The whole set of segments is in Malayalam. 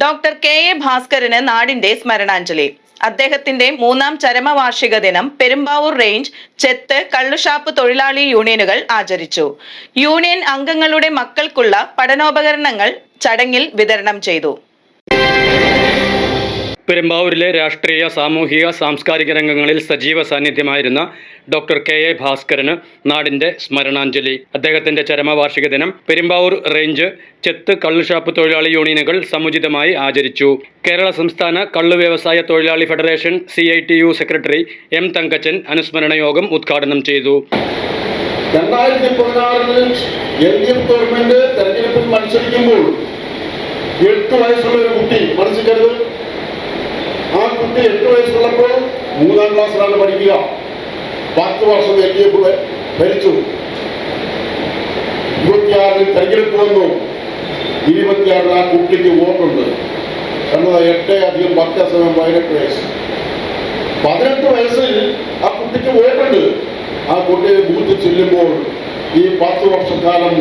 Doctor K.A.. ഭാസ്കരന് നാടിന്റെ സ്മരണാഞ്ജലി. അദ്ദേഹത്തിന്റെ 3ാം ചരമവാർഷിക ദിനം പെരുമ്പാവൂർ റേഞ്ച്, ചെത്ത്, കള്ളുഷാപ്പ് തൊഴിലാളി യൂണിയനുകൾ ആചരിച്ചു. യൂണിയൻ അംഗങ്ങളുടെ മക്കൾക്കുള്ള പഠനോപകരണങ്ങൾ ചടങ്ങിൽ വിതരണം ചെയ്തു. പെരുമ്പാവൂരിലെ രാഷ്ട്രീയ, സാമൂഹിക, സാംസ്കാരിക രംഗങ്ങളിൽ സജീവ സാന്നിധ്യമായിരുന്ന ഡോക്ടർ കെ.എ. ഭാസ്കരന് നാടിന്റെ സ്മരണാഞ്ജലി. അദ്ദേഹത്തിന്റെ ചരമവാർഷിക ദിനം പെരുമ്പാവൂർ റേഞ്ച്, ചെത്ത്, കള്ളുഷാപ്പ് തൊഴിലാളി യൂണിയനുകൾ സമുചിതമായി ആചരിച്ചു. കേരള സംസ്ഥാന കള്ളു വ്യവസായ തൊഴിലാളി federation CITU secretary M. Thankachan അനുസ്മരണ യോഗം ഉദ്ഘാടനം ചെയ്തു. 2016 LDF ഗവൺമെന്റ് തെരഞ്ഞെടുപ്പിൽ മത്സരിക്കുമ്പോൾ 8 വയസ്സുള്ള ഒരു കുട്ടി, മനസ്സിക്കരുത്, ആ കുട്ടി 8 വയസ്സുള്ളപ്പോൾ 3ാം ക്ലാസ്സിലാണ് പഠിക്കുക. 10 വർഷം LDF ഭരിച്ചു. 26 തെരഞ്ഞെടുപ്പ് വന്നു. 26 ആ കുട്ടിക്ക് വോട്ടുണ്ട്. എന്നത് 8 + 10 = 18 വയസ്സ്. 18 വയസ്സിൽ ആ കുട്ടിക്ക് വോട്ടുണ്ട്. ആ കുട്ടിയെ ബൂത്തിൽ ചെല്ലുമ്പോൾ ഈ 10 വർഷക്കാലം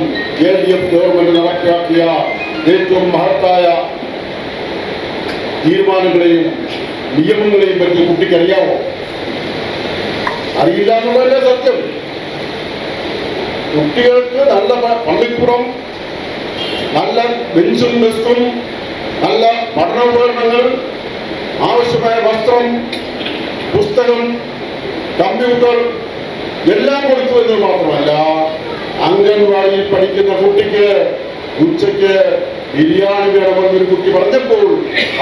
LDF ഗവൺമെന്റ് നടപ്പിലാക്കിയ ഏറ്റവും മഹത്തായ തീരുമാനങ്ങളെയും നിയമങ്ങളെയും പറ്റി കുട്ടിക്കറിയാമോ? അറിയില്ല എന്നുള്ളതല്ലേ സത്യം. കുട്ടികൾക്ക് നല്ല പള്ളിപ്പുറം, നല്ല ബെഞ്ചും ഡെസ്കും, നല്ല പഠനോപകരണങ്ങൾ, ആവശ്യമായ വസ്ത്രം, പുസ്തകം, കമ്പ്യൂട്ടർ എല്ലാം കൊടുത്തു എന്ന് മാത്രമല്ല, അംഗൻവാടിയിൽ പഠിക്കുന്ന കുട്ടിക്ക് ഉച്ചയ്ക്ക് ബിരിയാണി വേണമെന്നൊരു കുട്ടി പറഞ്ഞപ്പോൾ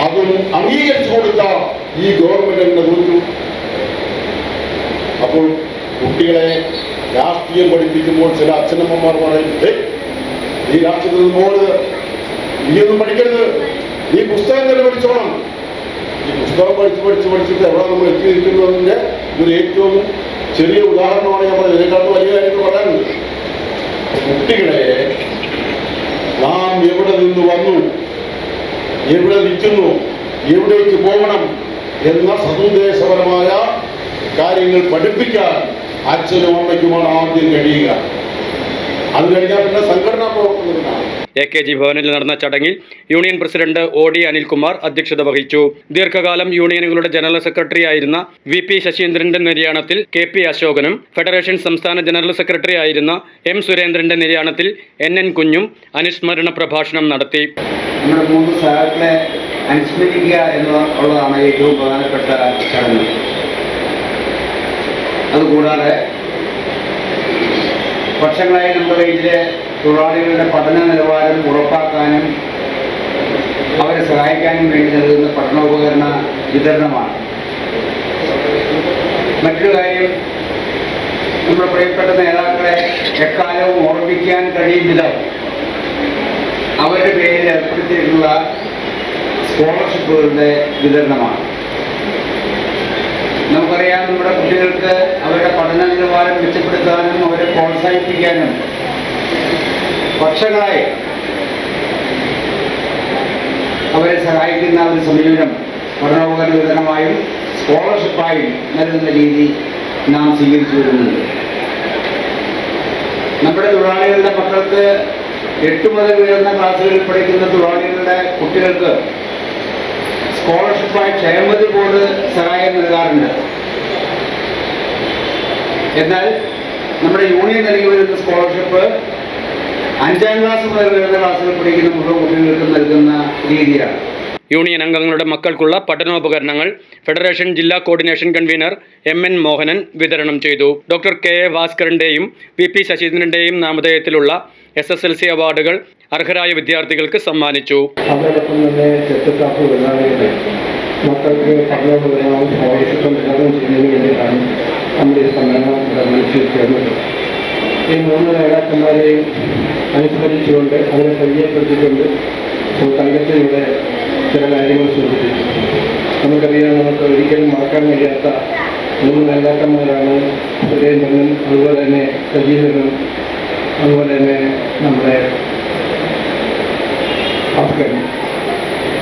അതും അംഗീകരിച്ചു കൊടുത്ത ഈ ഗവൺമെന്റ് തോറ്റു. അപ്പോൾ കുട്ടികളെ രാഷ്ട്രീയം പഠിപ്പിക്കുമ്പോൾ ചില അച്ഛനമ്മമാർ പറയുന്നത്, ഈ രാഷ്ട്രീയത്തിൽ മോള് നീയൊന്നും പഠിക്കരുത്, നീ പുസ്തകം തന്നെ പഠിച്ചോണം. ഈ പുസ്തകം പഠിച്ചിട്ട് എവിടെ നമ്മൾ എത്തി നിൽക്കുന്നതിന്റെ ഒരു ഏറ്റവും ചെറിയ ഉദാഹരണമാണ് നമ്മൾ ഇതിനെക്കാട്ടും വലിയ കാര്യങ്ങൾ പറയാനുണ്ട്. കുട്ടികളെ നാം എവിടെ നിന്ന് വന്നു, എവിടെ നിൽക്കുന്നു, എവിടേക്ക് പോകണം എന്ന സതുദ്ദേശപരമായ കാര്യങ്ങൾ പഠിപ്പിക്കാൻ അച്ഛനും അമ്മയ്ക്കുമാണ് ആദ്യം കഴിയുക. അത് കഴിഞ്ഞാൽ പിന്നെ സംഘടനാ പ്രവർത്തനത്തിനാണ്. AKG ഭവനിൽ നടന്ന ചടങ്ങിൽ യൂണിയൻ പ്രസിഡന്റ് OD അനിൽകുമാർ അധ്യക്ഷത വഹിച്ചു. ദീർഘകാലം യൂണിയനുകളുടെ ജനറൽ സെക്രട്ടറി ആയിരുന്ന VP ശശീന്ദ്രന്റെ നിര്യാണത്തിൽ KP അശോകനും, ഫെഡറേഷൻ സംസ്ഥാന ജനറൽ സെക്രട്ടറി ആയിരുന്ന M. സുരേന്ദ്രന്റെ നിര്യാണത്തിൽ NN കുഞ്ഞും അനുസ്മരണ പ്രഭാഷണം നടത്തി. നമ്മുടെ 3 സഹാക്കളെ അനുസ്മരിക്കുക എന്നുള്ളതാണ് ഏറ്റവും പ്രധാനപ്പെട്ട ചടങ്ങ്. അതുകൂടാതെ വർഷങ്ങളായി നമ്മുടെ റേഞ്ചിലെ തൊഴിലാളികളുടെ പഠന നിലവാരം ഉറപ്പാക്കാനും അവരെ സഹായിക്കാനും വേണ്ടി നൽകുന്ന പഠനോപകരണ വിതരണമാണ്. മറ്റൊരു കാര്യം, നമ്മുടെ പ്രിയപ്പെട്ട നേതാക്കളെ എക്കാലവും ഓർമ്മിക്കാൻ കഴിയും വിധം അവരുടെ പേരിൽ ഏർപ്പെടുത്തിയിട്ടുള്ള സ്കോളർഷിപ്പുകളുടെ വിതരണമാണ്. നമുക്കറിയാം, നമ്മുടെ കുട്ടികൾക്ക് അവരുടെ പഠന നിലവാരം മെച്ചപ്പെടുത്താനും അവരെ പ്രോത്സാഹിപ്പിക്കാനും വർഷങ്ങളായി അവരെ സഹായിക്കുന്ന ഒരു സമീപനം പഠനോപകരണ വിതരണമായും സ്കോളർഷിപ്പായും നൽകുന്ന രീതി നാം സ്വീകരിച്ചു വരുന്നുണ്ട്. നമ്മുടെ തൊഴിലാളികളുടെ മക്കൾക്ക് 8 മുതൽ ഉയർന്ന ക്ലാസ്സുകളിൽ പഠിക്കുന്ന തൊഴിലാളികളുടെ കുട്ടികൾക്ക് സ്കോളർഷിപ്പായി ക്ഷേമനിധി ബോർഡ് സഹായം നൽകാറുണ്ട്. എന്നാൽ നമ്മുടെ യൂണിയൻ നൽകി വരുന്ന സ്കോളർഷിപ്പ് 5ാം ക്ലാസ് മുതൽ ഉയർന്ന ക്ലാസ്സുകളിൽ പഠിക്കുന്ന മുഴുവൻ കുട്ടികൾക്ക് നൽകുന്ന രീതിയാണ്. യൂണിയൻ അംഗങ്ങളുടെ മക്കൾക്കുള്ള പഠനോപകരണങ്ങൾ ഫെഡറേഷൻ ജില്ലാ കോർഡിനേഷൻ കൺവീനർ MN മോഹനൻ വിതരണം ചെയ്തു. Doctor K A. ഭാസ്കരന്റെയും VP ശശീന്ദ്രന്റെയും നാമധേയത്തിലുള്ള SSLC അവാർഡുകൾ അർഹരായ വിദ്യാർത്ഥികൾക്ക് സമ്മാനിച്ചു. അതോടൊപ്പം തന്നെ ചെത്തുകാപ്പ് തൊഴിലാളികളുടെ മക്കൾക്ക് പഠനോപകരണവും സ്കോളർഷിപ്പും വിതരണം ചെയ്യുന്നതിന് വേണ്ടിയിട്ടാണ് നമ്മുടെ ഈ സമ്മേളനം വിളിച്ചു ചേർന്നത്. ഈ 3 നേതാക്കന്മാരെയും അനുസ്മരിച്ചുകൊണ്ട് അവരെ പരിചയപ്പെടുത്തിക്കൊണ്ട് തങ്കച്ചയുടെ ചില കാര്യങ്ങൾ സൂചിപ്പിച്ചു. നമുക്കറിയാം, നമുക്ക് ഒരിക്കലും മറക്കാൻ കഴിയാത്ത 3 നേതാക്കന്മാരാണ് സുരേന്ദ്രനും, അതുപോലെ തന്നെ സജീന്ദ്രനും, അതുപോലെ തന്നെ നമ്മുടെ ഭാസ്കരൻ.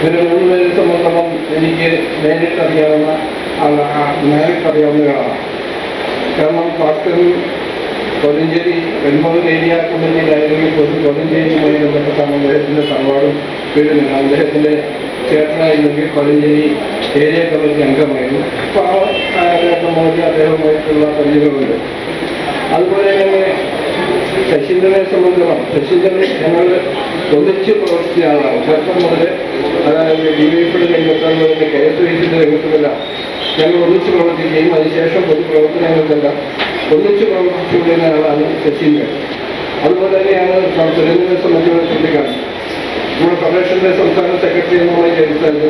ഇവർ 3 പേരെ സംബന്ധിച്ചിടത്തോളം എനിക്ക് നേരിട്ടറിയാവുന്ന ആളാണ്. കാരണം ഭാസ്കരൻ കോലഞ്ചേരി വെൺമൂർ ഏരിയ കമ്മിറ്റിയിലായിരുന്നെങ്കിൽ പോലും കോലഞ്ചേരിയുമായി ബന്ധപ്പെട്ടാണ് അദ്ദേഹത്തിൻ്റെ തറവാടും വീടുമില്ല. അദ്ദേഹത്തിൻ്റെ ചേട്ടനായിരുന്നെങ്കിൽ പതിഞ്ചേരി ഏരിയ കമ്മിറ്റി അംഗമായിരുന്നു. അപ്പോൾ ആ കാരണമായി അദ്ദേഹവുമായിട്ടുള്ള പരിചയങ്ങളുണ്ട്. അതുപോലെ തന്നെ ശശീന്ദ്രനെ സംബന്ധിച്ചിടത്തോളം ശശീന്ദ്രൻ ഞങ്ങൾ ഒന്നിച്ച് പ്രവർത്തിച്ച ആളാണ്. ചെറുപ്പം മുതൽ, അതായത് DYFയുടെ രംഗത്തും KSYസിൻ്റെ രംഗത്തുമെല്ലാം ഞങ്ങൾ ഒന്നിച്ച് പ്രവർത്തിക്കുകയും അതിനുശേഷം പൊതുപ്രവർത്തനങ്ങൾക്കെല്ലാം ഒന്നിച്ച് പ്രവർത്തിച്ചുകൊണ്ടിരുന്ന ആളാണ് ശശീന്ദ്രൻ. അതുപോലെ തന്നെയാണ് സുരേന്ദ്രനെ സംബന്ധിച്ചുള്ള ചൂണ്ടിക്കാണ്. നമ്മുടെ ഫെഡറേഷൻ്റെ സംസ്ഥാന സെക്രട്ടറി എന്നുമായി ചേർത്തത്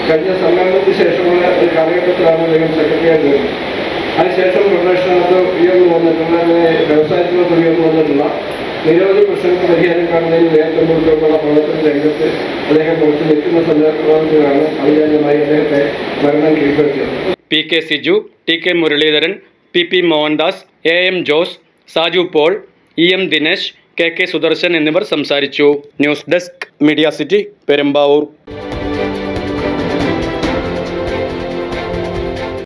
കഴിഞ്ഞ സമ്മേളനത്തിന് ശേഷമുള്ള ഒരു കാലഘട്ടത്തിലാണ് അദ്ദേഹം സെക്രട്ടറിയായിട്ട് വരുന്നത്. അതിനുശേഷം ഫെഡറേഷനകത്ത് ഉയർന്നു വന്നിട്ടുള്ള, അങ്ങനെ വ്യവസായത്തിനകത്ത് ഉയർന്നു വന്നിട്ടുള്ള നിരവധി പ്രശ്നങ്ങൾക്ക് പരിഹാരം കാണുന്നതിന് നേതൃത്വം കൊടുത്തുകൊണ്ടുള്ള പ്രവർത്തന രംഗത്ത് അദ്ദേഹം കുറച്ച് നിൽക്കുന്ന സന്ദർഭത്തിലാണ് അവിചാരിതമായി അദ്ദേഹത്തെ മരണം കീഴ്പ്പെടുത്തിയത്. PK Siju, TK Muraleedharan, PP Mohandas, AM Jose, Saju Paul, EM Dinesh, KK Sudarshan എന്നിവർ സംസാരിച്ചു. News desk media city, Perumbavoor.